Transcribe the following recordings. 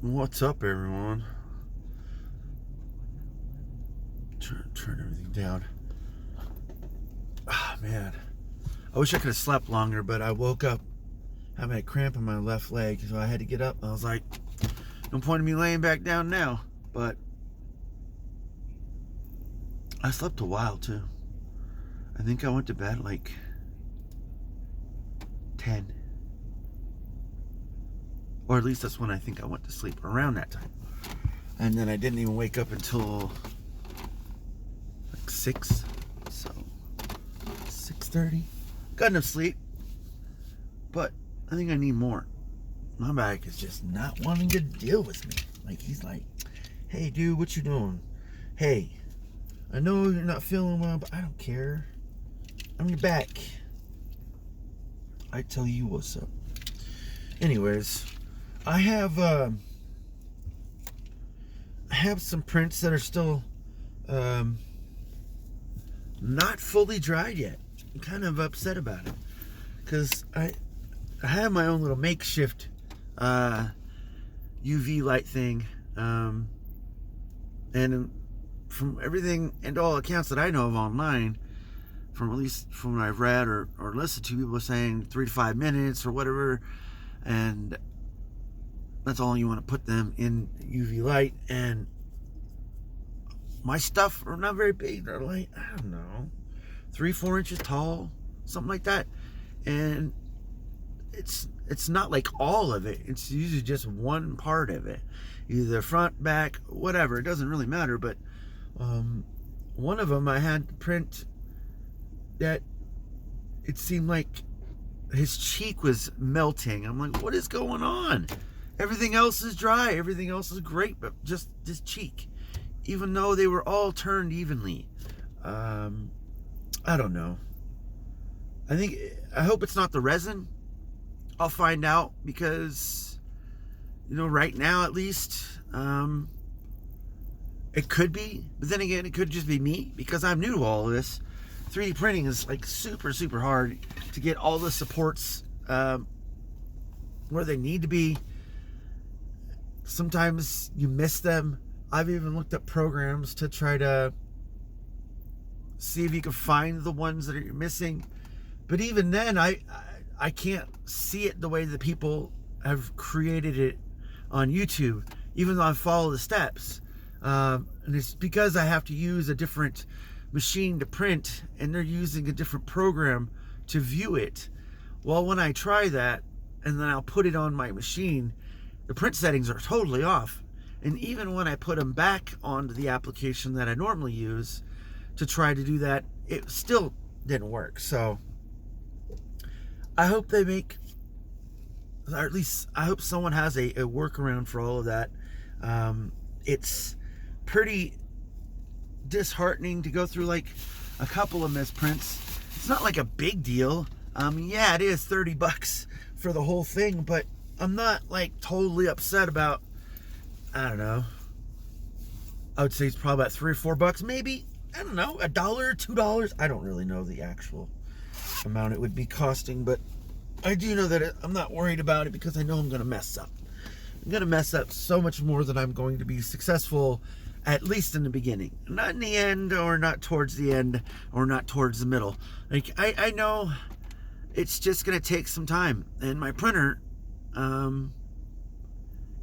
What's up, everyone? Turn everything down. Ah, man. I wish I could have slept longer, but I woke up having a cramp in my left leg, so I had to get up. I was like, no point in me laying back down now. But I slept a while, too. I think I went to bed like 10. Or at least that's when I think I went to sleep, around that time. And then I didn't even wake up until like 6. So 6:30. Got enough sleep. But I think I need more. My back is just not wanting to deal with me. Like, he's like, hey, dude, what you doing? Hey, I know you're not feeling well, but I don't care. I'm your back. I tell you what's up. Anyways, I have some prints that are still not fully dried yet. I'm kind of upset about it because I have my own little makeshift UV light thing, and from everything and all accounts that I know of online, from at least from what I've read or listened to, people are saying 3 to 5 minutes or whatever, and that's all you want to put them in UV light. And my stuff are not very big. They're like, I don't know, 3-4 inches tall, something like that. And it's not like all of it. It's usually just one part of it, either front, back, whatever. It doesn't really matter. But one of them, I had to print that it seemed like his cheek was melting. I'm like, what is going on? Everything else is dry. Everything else is great, but just this cheek, even though they were all turned evenly. I don't know. I hope it's not the resin. I'll find out, because, right now at least, it could be. But then again, it could just be me, because I'm new to all of this. 3D printing is like super, super hard to get all the supports where they need to be. Sometimes you miss them. I've even looked up programs to try to see if you can find the ones that you're missing. But even then, I can't see it the way that people have created it on YouTube, even though I follow the steps. And it's because I have to use a different machine to print, and they're using a different program to view it. Well, when I try that, and then I'll put it on my machine, the print settings are totally off. And even when I put them back onto the application that I normally use to try to do that, it still didn't work. So I hope they make, or at least I hope someone has a workaround for all of that. It's pretty disheartening to go through like a couple of misprints. It's not like a big deal. Yeah, it is $30 for the whole thing, but I'm not like totally upset about, I don't know, I would say it's probably about $3 or $4, maybe, I don't know, $1 or $2. I don't really know the actual amount it would be costing, but I do know that I'm not worried about it, because I know I'm going to mess up. I'm going to mess up so much more than I'm going to be successful, at least in the beginning. Not in the end, or not towards the end, or not towards the middle. Like, I know it's just going to take some time. And my printer,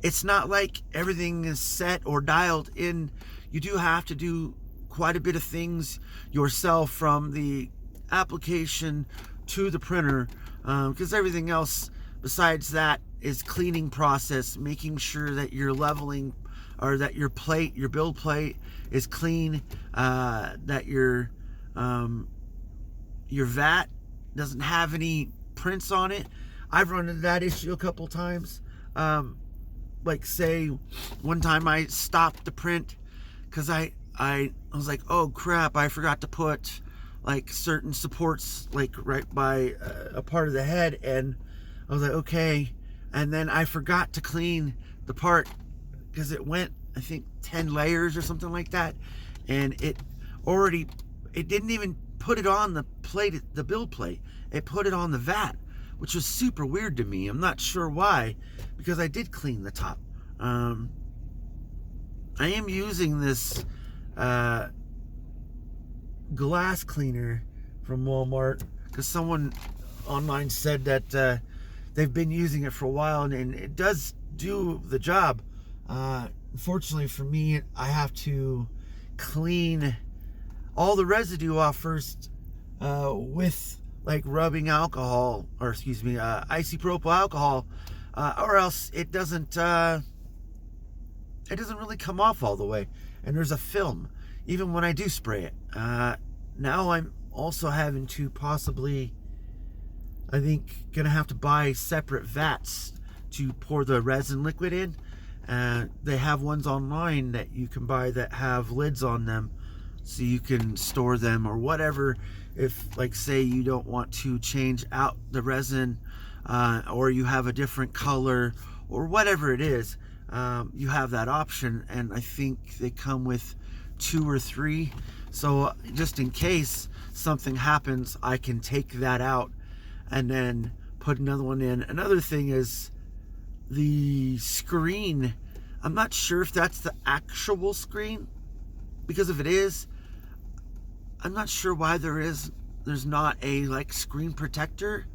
it's not like everything is set or dialed in. You do have to do quite a bit of things yourself, from the application to the printer, because everything else besides that is cleaning process, making sure that you're leveling, or that your build plate is clean, that your vat doesn't have any prints on it. I've run into that issue a couple times. Like, say one time I stopped the print because I was like, oh crap, I forgot to put like certain supports like right by a part of the head, and I was like, okay, and then I forgot to clean the part, because it went, I think, 10 layers or something like that, and it didn't even put it on the plate, the build plate. It put it on the vat, which was super weird to me. I'm not sure why, because I did clean the top. I am using this glass cleaner from Walmart because someone online said that they've been using it for a while, and it does do the job. Unfortunately for me, I have to clean all the residue off first with like rubbing alcohol, or excuse me, isopropyl alcohol, or else it doesn't really come off all the way, and there's a film even when I do spray it. Now I'm also having to possibly, I think, gonna have to buy separate vats to pour the resin liquid in. They have ones online that you can buy that have lids on them, so you can store them or whatever. If, like, say you don't want to change out the resin, or you have a different color or whatever it is, you have that option. And I think they come with 2 or 3, so just in case something happens, I can take that out and then put another one in. Another thing is the screen. I'm not sure if that's the actual screen, because if it is, I'm not sure why there's not a like screen protector,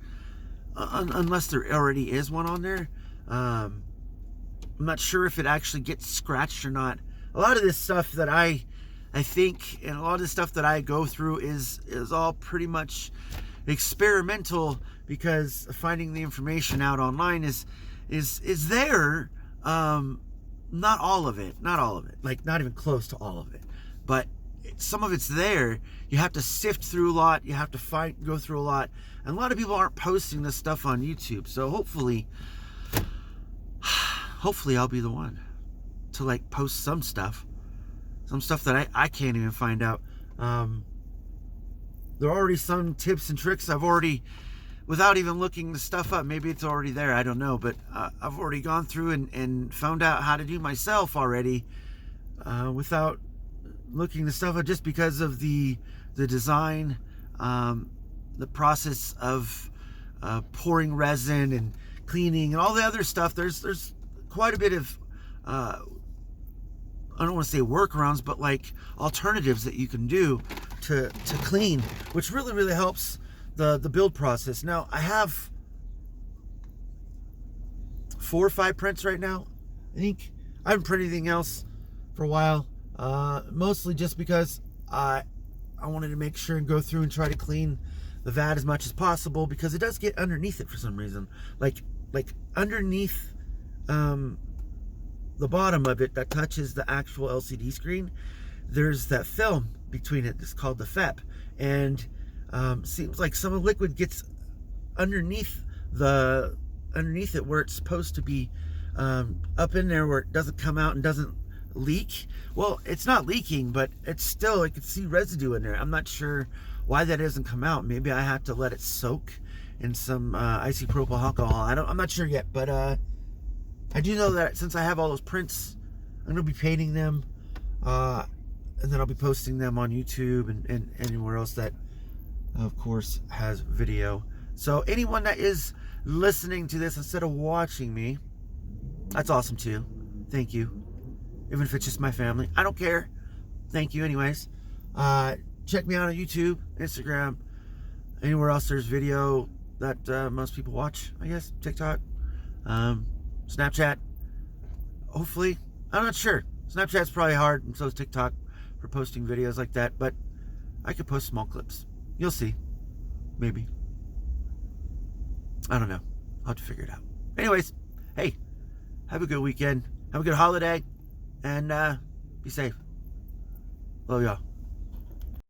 unless there already is one on there. I'm not sure if it actually gets scratched or not. A lot of this stuff that I think, and a lot of the stuff that I go through is all pretty much experimental, because finding the information out online is there. Not all of it, like not even close to all of it, but some of it's there. You have to sift through a lot. You have to go through a lot, and a lot of people aren't posting this stuff on YouTube. So hopefully I'll be the one to like post some stuff that I can't even find out. There are already some tips and tricks I've already, without even looking the stuff up, maybe it's already there, I don't know, but I've already gone through and found out how to do myself already, without looking the stuff up, just because of the design, the process of pouring resin and cleaning and all the other stuff. There's quite a bit of I don't want to say workarounds, but like alternatives that you can do to clean, which really helps the build process. Now I have 4 or 5 prints right now. I think I haven't printed anything else for a while, mostly just because I wanted to make sure and go through and try to clean the vat as much as possible, because it does get underneath it for some reason, like underneath the bottom of it that touches the actual LCD screen. There's that film between it. It's called the FEP, and seems like some of the liquid gets underneath it where it's supposed to be, up in there where it doesn't come out and doesn't leak. Well, it's not leaking, but it's still, I can see residue in there. I'm not sure why that doesn't come out. Maybe I have to let it soak in some isopropyl alcohol. I'm not sure yet, but I do know that since I have all those prints, I'm gonna be painting them, and then I'll be posting them on YouTube and anywhere else that, of course, has video. So anyone that is listening to this instead of watching me, that's awesome too. Thank you. Even if it's just my family, I don't care. Thank you anyways. Check me out on YouTube, Instagram, anywhere else there's video that most people watch, I guess. TikTok, Snapchat, hopefully. I'm not sure. Snapchat's probably hard, and so is TikTok for posting videos like that, but I could post small clips. You'll see. Maybe. I don't know. I'll have to figure it out. Anyways, hey, have a good weekend. Have a good holiday, and be safe. Love y'all.